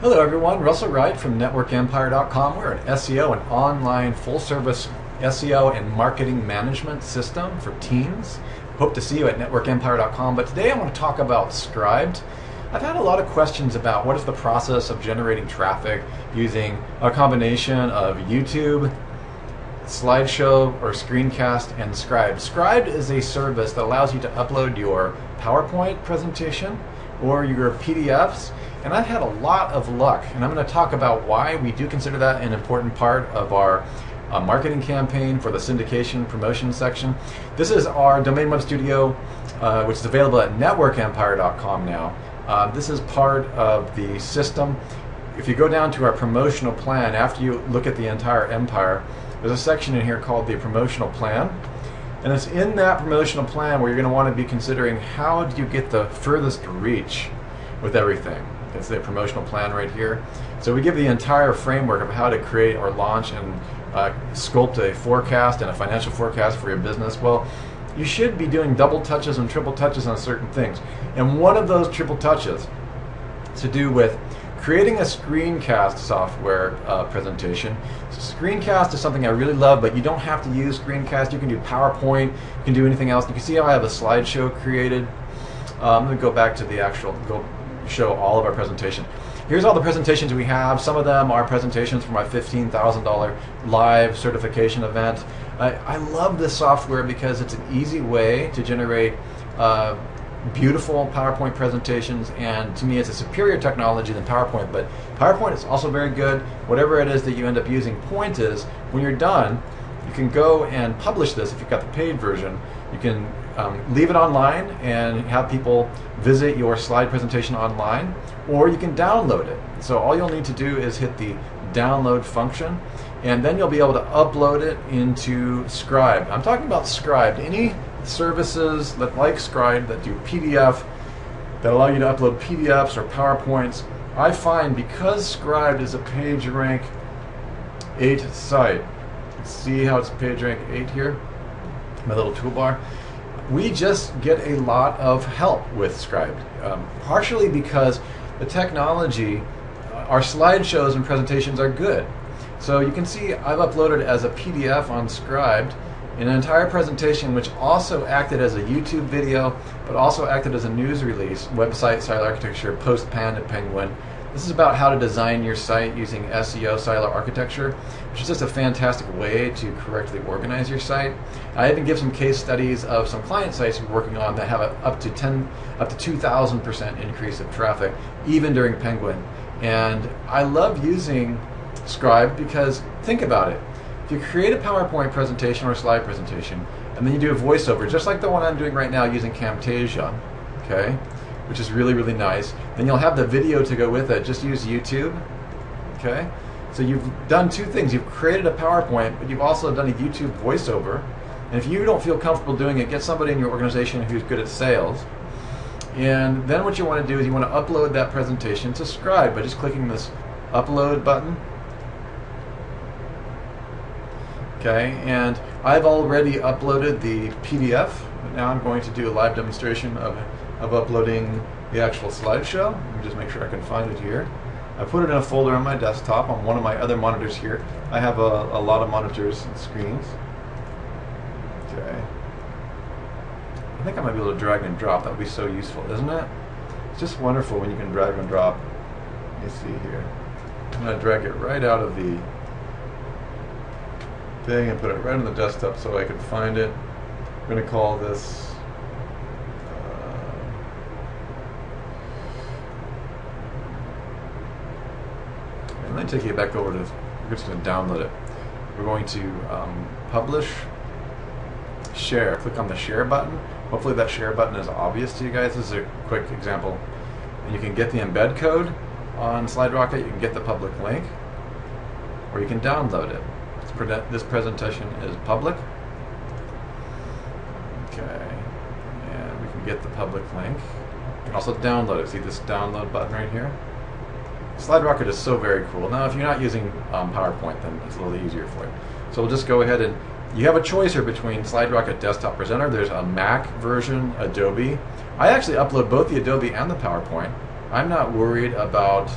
Hello everyone, Russell Wright from networkempire.com. We're an SEO and online full-service SEO and marketing management system for teams. Hope to see you at networkempire.com, but today I want to talk about Scribd. I've had a lot of questions about what is the process of generating traffic using a combination of YouTube, slideshow or screencast, and Scribd. Scribd is a service that allows you to upload your PowerPoint presentation or your PDFs, and I've had a lot of luck, and I'm going to talk about why we do consider that an important part of our marketing campaign for the syndication promotion section. This is our domain web studio, which is available at networkempire.com now. This is part of the system. If you go down to our promotional plan, after you look at the entire empire, there's a section in here called the promotional plan. And it's in that promotional plan where you're going to want to be considering how do you get the furthest reach with everything. It's the promotional plan right here. So we give the entire framework of how to create or launch and sculpt a forecast and a financial forecast for your business. Well, you should be doing double touches and triple touches on certain things. And one of those triple touches is to do with creating a screencast software presentation. So screencast is something I really love, but you don't have to use screencast. You can do PowerPoint, you can do anything else. You can see how I have a slideshow created. I'm going to go back to the actual, go show all of our presentations. Here's all the presentations we have. Some of them are presentations for my $15,000 live certification event. I love this software because it's an easy way to generate beautiful PowerPoint presentations, and to me it's a superior technology than PowerPoint, but PowerPoint is also very good. Whatever it is that you end up using, point is when you're done you can go and publish this. If you've got the paid version, you can leave it online and have people visit your slide presentation online, or you can download it. So all you'll need to do is hit the download function, and then you'll be able to upload it into Scribd. I'm talking about Scribd. Any services that like Scribd that do PDF, that allow you to upload PDFs or PowerPoints, I find because Scribd is a page rank 8 site, see how it's page rank 8 here, my little toolbar, we just get a lot of help with Scribd, partially because the technology, our slideshows and presentations are good. So you can see I've uploaded as a PDF on Scribd an entire presentation which also acted as a YouTube video, but also acted as a news release, website, site architecture, post Panda Penguin. This is about how to design your site using SEO silo architecture, which is just a fantastic way to correctly organize your site. I even give some case studies of some client sites we're working on that have up to 2,000% increase of traffic, even during Penguin. And I love using Scribd because, think about it, if you create a PowerPoint presentation or a slide presentation, and then you do a voiceover, just like the one I'm doing right now using Camtasia, okay, which is really, really nice, then you'll have the video to go with it. Just use YouTube, okay? So you've done two things. You've created a PowerPoint, but you've also done a YouTube voiceover. And if you don't feel comfortable doing it, get somebody in your organization who's good at sales. And then what you want to do is you want to upload that presentation to Scribd by just clicking this upload button. Okay, and I've already uploaded the PDF, but now I'm going to do a live demonstration of uploading the actual slideshow. Let me just make sure I can find it here. I put it in a folder on my desktop on one of my other monitors here. I have a lot of monitors and screens. Okay. I think I might be able to drag and drop. That would be so useful, isn't it? It's just wonderful when you can drag and drop. Let me see here. I'm going to drag it right out of the thing and put it right on the desktop so I can find it. I'm going to call this and then take you back over to, we're just going to download it. We're going to publish, share. Click on the share button. Hopefully that share button is obvious to you guys. This is a quick example. And you can get the embed code on SlideRocket, you can get the public link, or you can download it. This presentation is public. Okay, and we can get the public link. You can also download it. See this download button right here? SlideRocket is so very cool. Now if you're not using PowerPoint, then it's a little easier for you. So we'll just go ahead and, you have a choice here between SlideRocket Desktop Presenter. There's a Mac version, Adobe. I actually upload both the Adobe and the PowerPoint. I'm not worried about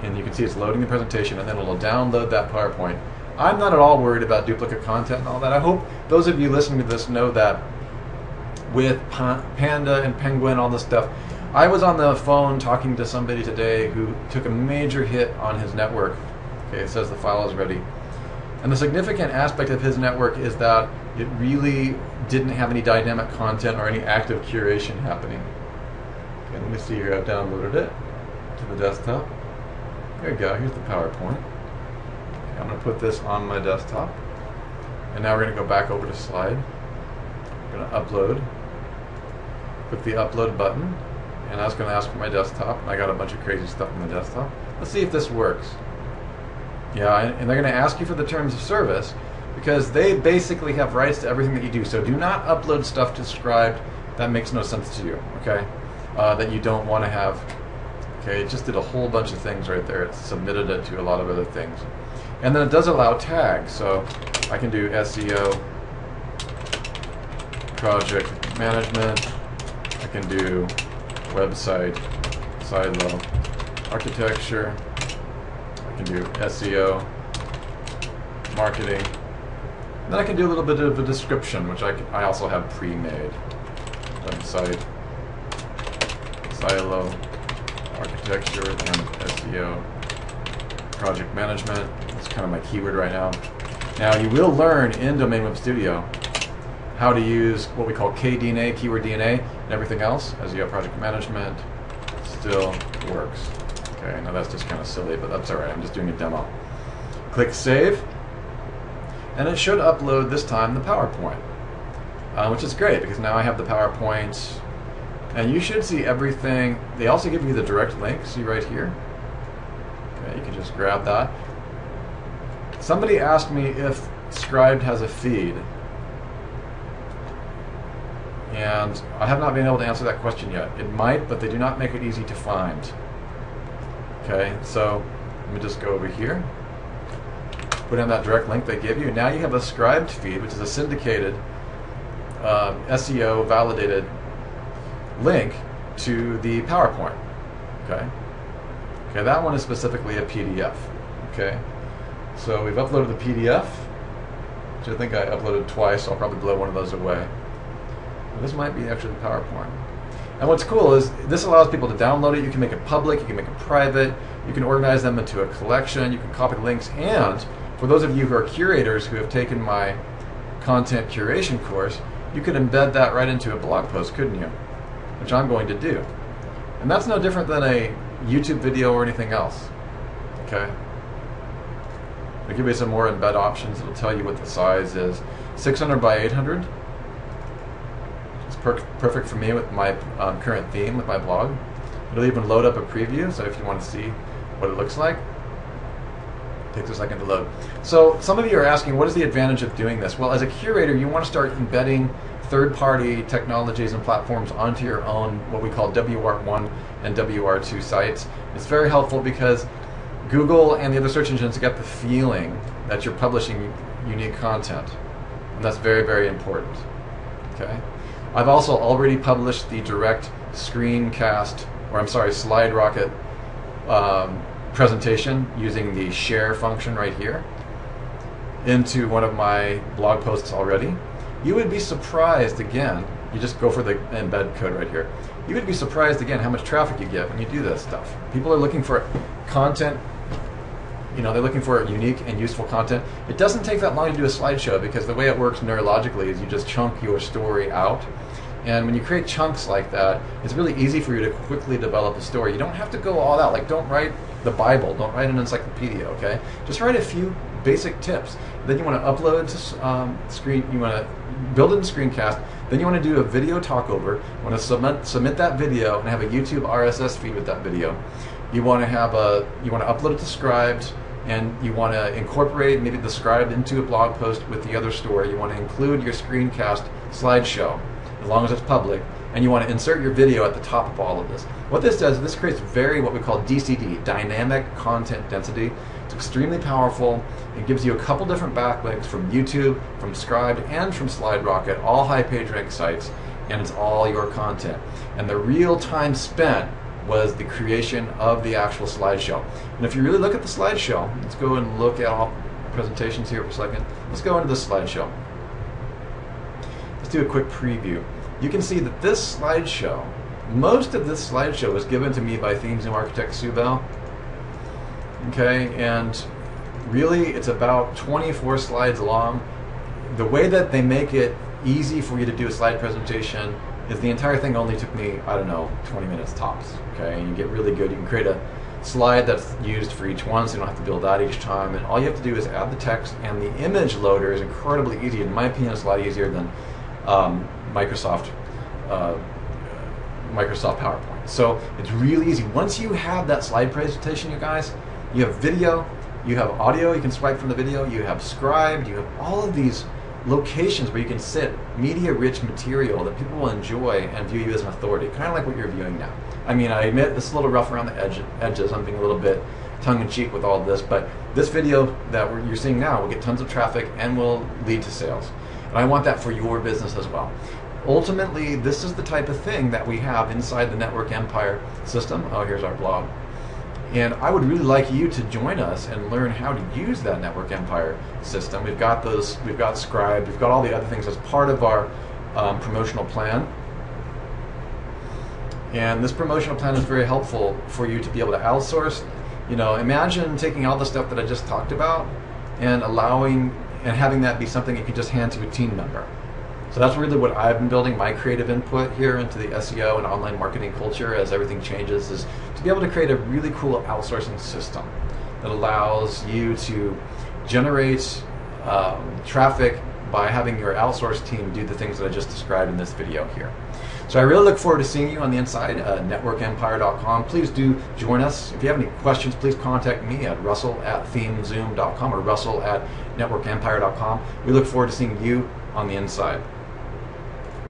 and you can see it's loading the presentation, and then it'll download that PowerPoint. I'm not at all worried about duplicate content and all that. I hope those of you listening to this know that with Panda and Penguin, all this stuff. I was on the phone talking to somebody today who took a major hit on his network. Okay, it says the file is ready. And the significant aspect of his network is that it really didn't have any dynamic content or any active curation happening. Okay, let me see here. I've downloaded it to the desktop. There you go. Here's the PowerPoint. Okay, I'm going to put this on my desktop. And now we're going to go back over to slide. I'm going to upload. Click the upload button. And I was going to ask for my desktop. And I got a bunch of crazy stuff on the desktop. Let's see if this works. Yeah, and they're going to ask you for the terms of service because they basically have rights to everything that you do. So do not upload stuff to Scribd that makes no sense to you, okay? That you don't want to have. Okay, it just did a whole bunch of things right there. It submitted it to a lot of other things. And then it does allow tags. So I can do SEO, project management. I can do website, silo, architecture. I can do SEO, marketing. Then I can do a little bit of a description, which I also have pre-made. Website, silo, architecture, and SEO, project management. That's kind of my keyword right now. Now you will learn in Domain Web Studio how to use what we call KDNA, keyword DNA, and everything else. SEO project management still works. Okay, now that's just kind of silly, but that's all right. I'm just doing a demo. Click Save, and it should upload this time the PowerPoint, which is great because now I have the PowerPoint, and you should see everything. They also give you the direct link, see right here. Okay, you can just grab that. Somebody asked me if Scribd has a feed, and I have not been able to answer that question yet. It might, but they do not make it easy to find. Okay, so let me just go over here, put in that direct link they give you. Now you have a Scribd feed, which is a syndicated SEO validated link to the PowerPoint. Okay, okay, that one is specifically a PDF. Okay, so we've uploaded the PDF, which I think I uploaded twice. So I'll probably blow one of those away. This might be actually the PowerPoint. And what's cool is this allows people to download it. You can make it public, you can make it private, you can organize them into a collection, you can copy links, and for those of you who are curators who have taken my content curation course, you could embed that right into a blog post, couldn't you? Which I'm going to do. And that's no different than a YouTube video or anything else. Okay? I'll give you some more embed options. It'll tell you what the size is. 600 by 800. Perfect for me with my current theme with my blog. It'll even load up a preview, so if you want to see what it looks like, it takes a second to load. So some of you are asking, what is the advantage of doing this? Well, as a curator, you want to start embedding third-party technologies and platforms onto your own, what we call WR1 and WR2 sites. It's very helpful because Google and the other search engines get the feeling that you're publishing unique content, and that's very, very important. Okay. I've also already published the direct screencast, or I'm sorry, slide rocket presentation using the share function right here into one of my blog posts already. You would be surprised again, you just go for the embed code right here. You would be surprised again how much traffic you get when you do this stuff. People are looking for content, you know, they're looking for unique and useful content. It doesn't take that long to do a slideshow because the way it works neurologically is you just chunk your story out. And when you create chunks like that, it's really easy for you to quickly develop a story. You don't have to go all out. Like, don't write the Bible. Don't write an encyclopedia, okay? Just write a few basic tips. Then you want to upload to screen. You want to build it in Screencast. Then you want to do a video talkover. You want to submit that video and have a YouTube RSS feed with that video. You want to upload it to Scribd, and you want to incorporate maybe the Scribd into a blog post with the other story. You want to include your Screencast slideshow, as long as it's public, and you want to insert your video at the top of all of this. What this does is this creates what we call DCD, dynamic content density. It's extremely powerful. It gives you a couple different backlinks from YouTube, from Scribd, and from SlideRocket, all high page rank sites, and it's all your content. And the real time spent was the creation of the actual slideshow. And if you really look at the slideshow, let's go and look at all presentations here for a second. Let's go into the slideshow. Let's do a quick preview. You can see that this slideshow, most of this slideshow was given to me by Theme Zoom architect Sue Bell. Okay, and really it's about 24 slides long. The way that they make it easy for you to do a slide presentation is the entire thing only took me, I don't know, 20 minutes tops. Okay, and you get really good. You can create a slide that's used for each one, so you don't have to build that each time. And all you have to do is add the text, and the image loader is incredibly easy. In my opinion, it's a lot easier than Microsoft PowerPoint. So it's really easy. Once you have that slide presentation, you guys, you have video, you have audio, you can swipe from the video, you have Scribd, you have all of these locations where you can sit media-rich material that people will enjoy and view you as an authority, kind of like what you're viewing now. I mean, I admit this is a little rough around the edges. I'm being a little bit tongue-in-cheek with all of this, but this video that you're seeing now will get tons of traffic and will lead to sales. And I want that for your business as well. Ultimately, this is the type of thing that we have inside the Network Empire system. Oh, here's our blog. And I would really like you to join us and learn how to use that Network Empire system. We've got those, we've got Scribd, we've got all the other things as part of our promotional plan. And this promotional plan is very helpful for you to be able to outsource. You know, imagine taking all the stuff that I just talked about and allowing and having that be something you can just hand to a team member. So that's really what I've been building my creative input here into the SEO and online marketing culture as everything changes, is to be able to create a really cool outsourcing system that allows you to generate traffic by having your outsourced team do the things that I just described in this video here. So I really look forward to seeing you on the inside, networkempire.com. Please do join us. If you have any questions, please contact me at russell@themezoom.com or russell@networkempire.com. We look forward to seeing you on the inside.